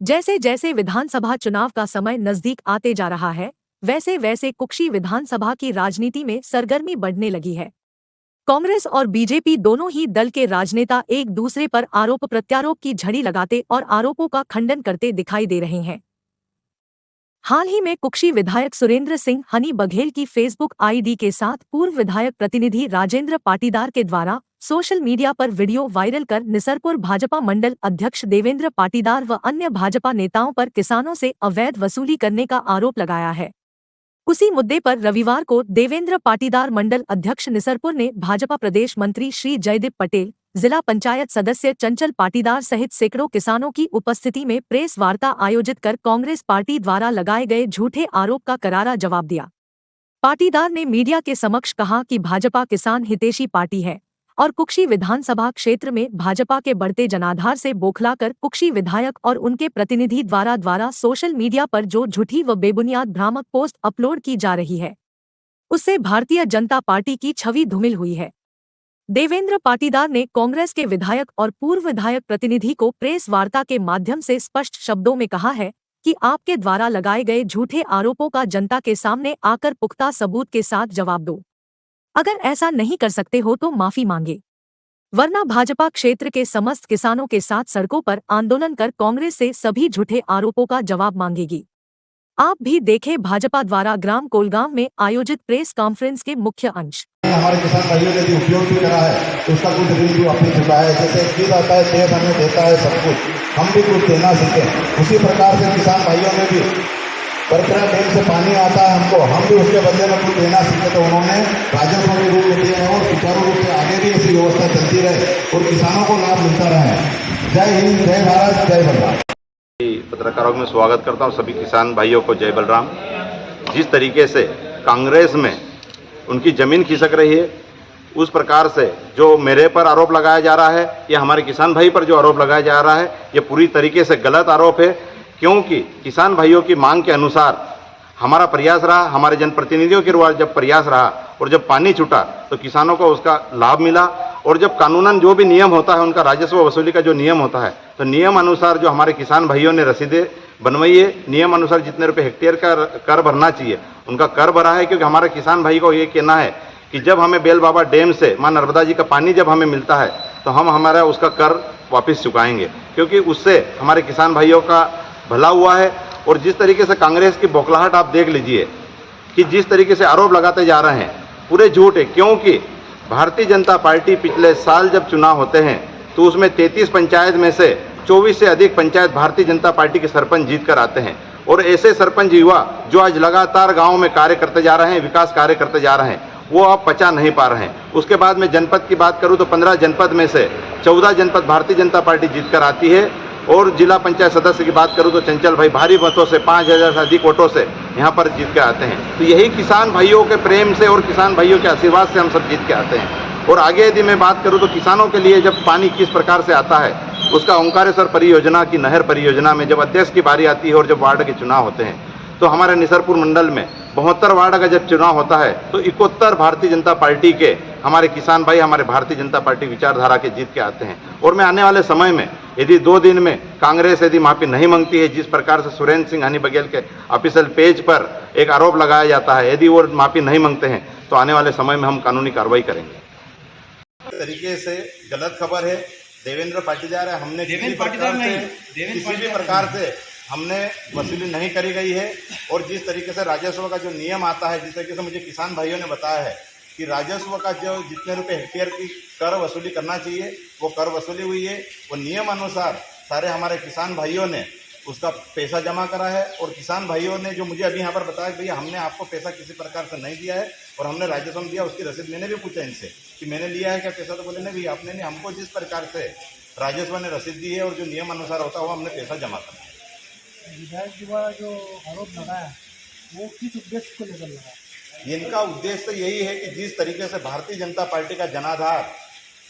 जैसे जैसे विधानसभा चुनाव का समय नजदीक आते जा रहा है, वैसे वैसे कुक्षी विधानसभा की राजनीति में सरगर्मी बढ़ने लगी है। कांग्रेस और बीजेपी दोनों ही दल के राजनेता एक दूसरे पर आरोप प्रत्यारोप की झड़ी लगाते और आरोपों का खंडन करते दिखाई दे रहे हैं। हाल ही में कुक्षी विधायक सुरेंद्र सिंह हनी बघेल की फेसबुक आईडी के साथ पूर्व विधायक प्रतिनिधि राजेंद्र पाटीदार के द्वारा सोशल मीडिया पर वीडियो वायरल कर निसरपुर भाजपा मंडल अध्यक्ष देवेंद्र पाटीदार व अन्य भाजपा नेताओं पर किसानों से अवैध वसूली करने का आरोप लगाया है। उसी मुद्दे पर रविवार को देवेंद्र पाटीदार मंडल अध्यक्ष निसरपुर ने भाजपा प्रदेश मंत्री श्री जयदीप पटेल, जिला पंचायत सदस्य चंचल पाटीदार सहित सैकड़ों किसानों की उपस्थिति में प्रेस वार्ता आयोजित कर कांग्रेस पार्टी द्वारा लगाए गए झूठे आरोप का करारा जवाब दिया। पाटीदार ने मीडिया के समक्ष कहा कि भाजपा किसान हितैषी पार्टी है और कुक्षी विधानसभा क्षेत्र में भाजपा के बढ़ते जनाधार से बौखलाकर कुक्षी विधायक और उनके प्रतिनिधि द्वारा सोशल मीडिया पर जो झूठी व बेबुनियाद भ्रामक पोस्ट अपलोड की जा रही है, उससे भारतीय जनता पार्टी की छवि धूमिल हुई है। देवेंद्र पाटीदार ने कांग्रेस के विधायक और पूर्व विधायक प्रतिनिधि को प्रेस वार्ता के माध्यम से स्पष्ट शब्दों में कहा है कि आपके द्वारा लगाए गए झूठे आरोपों का जनता के सामने आकर पुख्ता सबूत के साथ जवाब दो। अगर ऐसा नहीं कर सकते हो तो माफी मांगे, वरना भाजपा क्षेत्र के समस्त किसानों के साथ सड़कों पर आंदोलन कर कांग्रेस से सभी झूठे आरोपों का जवाब मांगेगी। आप भी देखें भाजपा द्वारा ग्राम कोलगांव में आयोजित प्रेस कॉन्फ्रेंस के मुख्य अंश। हमारे किसान भाइयों ने भी उपयोग भी करा है तो उसका कुछ ऋण भी वापस चुका है। जैसे खीर आता है, तेल हमें देता है, सब कुछ हम भी कुछ देना सीखें। उसी प्रकार से किसान भाइयों ने भी बरकरार डैम से पानी आता है हमको, हम भी उसके बदले में कुछ देना सीखे। तो उन्होंने राजस्व के रूप में दिए हैं और सुचारू रूप से आगे भी ऐसी व्यवस्था चलती रहे और किसानों को लाभ मिलता रहे। जय हिंद, जय भारत, जय बलराम। पत्रकारों में स्वागत करता हूं सभी किसान भाइयों को, जय बलराम। जिस तरीके से कांग्रेस में उनकी जमीन खिसक रही है, उस प्रकार से जो मेरे पर आरोप लगाया जा रहा है या हमारे किसान भाई पर जो आरोप लगाया जा रहा है, ये पूरी तरीके से गलत आरोप है। क्योंकि किसान भाइयों की मांग के अनुसार हमारा प्रयास रहा, हमारे जनप्रतिनिधियों के द्वारा जब प्रयास रहा और जब पानी छूटा तो किसानों को उसका लाभ मिला। और जब कानूनन जो भी नियम होता है, उनका राजस्व वसूली का जो नियम होता है, तो नियम अनुसार जो हमारे किसान भाइयों ने रसीदें बनवाई है, नियम अनुसार जितने रुपए हेक्टेयर का कर भरना चाहिए उनका कर भरा है। क्योंकि हमारे किसान भाई को ये कहना है कि जब हमें बेल बाबा डैम से मां नर्मदा जी का पानी जब हमें मिलता है तो हम हमारा उसका कर वापस चुकाएंगे, क्योंकि उससे हमारे किसान भाइयों का भला हुआ है। और जिस तरीके से कांग्रेस की बौखलाहट आप देख लीजिए कि जिस तरीके से आरोप लगाते जा रहे हैं, पूरे झूठ है। क्योंकि भारतीय जनता पार्टी पिछले साल जब चुनाव होते हैं तो उसमें 33 पंचायत में से 24 से अधिक पंचायत भारतीय जनता पार्टी के सरपंच जीत कर आते हैं। और ऐसे सरपंच युवा जो आज लगातार गाँव में कार्य करते जा रहे हैं, विकास कार्य करते जा रहे हैं, वो अब पचा नहीं पा रहे हैं। उसके बाद में जनपद की बात करूं तो 15 जनपद में से 14 जनपद भारतीय जनता पार्टी जीत कर आती है। और जिला पंचायत सदस्य की बात करूं तो चंचल भाई भारी मतों से 5000 से अधिक वोटों से यहाँ पर जीत के आते हैं। तो यही किसान भाइयों के प्रेम से और किसान भाइयों के आशीर्वाद से हम सब जीत के आते हैं। और आगे यदि मैं बात करूं तो किसानों के लिए जब पानी किस प्रकार से आता है, उसका ओंकारेश्वर परियोजना की नहर परियोजना में जब अध्यक्ष की बारी आती है और जब वार्ड के चुनाव होते हैं, तो हमारे निसरपुर मंडल में 72 वार्ड का जब चुनाव होता है तो 71 भारतीय जनता पार्टी के हमारे किसान भाई हमारे भारतीय जनता पार्टी विचारधारा के जीत के आते हैं। और मैं आने वाले समय में यदि 2 दिन में कांग्रेस यदि माफी नहीं मांगती है, जिस प्रकार से सुरेंद्र सिंह हनी बघेल के ऑफिशियल पेज पर एक आरोप लगाया जाता है, यदि वो माफी नहीं मांगते हैं तो आने वाले समय में हम कानूनी कार्रवाई करेंगे। तरीके से गलत खबर है। देवेंद्र पाटीदार है, हमने किसी भी प्रकार से हमने वसूली नहीं करी गई है। और जिस तरीके से राजस्व का जो नियम आता है, जिस तरीके से मुझे किसान भाइयों ने बताया है कि राजस्व का जो जितने रुपए हेक्टेयर की कर वसूली करना चाहिए वो कर वसूली हुई है। वो नियम अनुसार सारे हमारे किसान भाइयों ने उसका पैसा जमा करा है। और किसान भाइयों ने जो मुझे अभी यहाँ पर बताया भैया हमने आपको पैसा किसी प्रकार से नहीं दिया है और हमने राजस्व दिया, उसकी रसीद मैंने भी पूछा इनसे कि मैंने लिया है क्या पैसा, तो बोले नहीं भैया आपने नहीं, हमको जिस प्रकार से राजस्व ने रसीद दी है और जो नियम अनुसार होता है हमने पैसा जमा करा है। विधायक द्वारा जो आरोप लगाया वो किस उद्देश्य को लेकर लगा? इनका उद्देश्य यही है कि जिस तरीके से भारतीय जनता पार्टी का जनाधार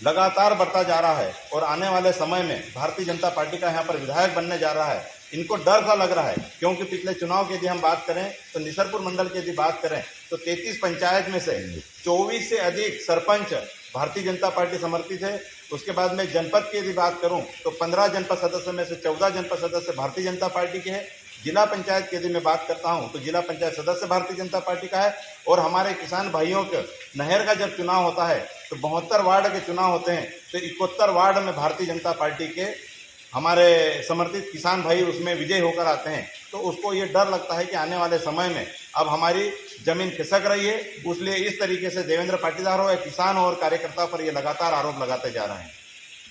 लगातार बढ़ता जा रहा है और आने वाले समय में भारतीय जनता पार्टी का यहाँ पर विधायक बनने जा रहा है, इनको डर सा लग रहा है। क्योंकि पिछले चुनाव की यदि हम बात करें तो निसरपुर मंडल की यदि बात करें तो 33 पंचायत में से 24 से अधिक सरपंच भारतीय जनता पार्टी समर्थित है। उसके बाद में जनपद की यदि बात करूं तो 15 जनपद सदस्य में से 14 जनपद सदस्य भारतीय जनता पार्टी के हैं। जिला पंचायत की यदि मैं बात करता हूं तो जिला पंचायत सदस्य भारतीय जनता पार्टी का है। और हमारे किसान भाइयों के नहर का जब चुनाव होता है तो 72 वार्ड के चुनाव होते हैं तो 71 वार्ड में भारतीय जनता पार्टी के हमारे समर्थित किसान भाई उसमें विजय होकर आते हैं। तो उसको ये डर लगता है कि आने वाले समय में अब हमारी जमीन खिसक रही है, इसलिए इस तरीके से देवेंद्र पाटीदार हो या किसान हो और कार्यकर्ता पर ये लगातार आरोप लगाते जा रहे हैं।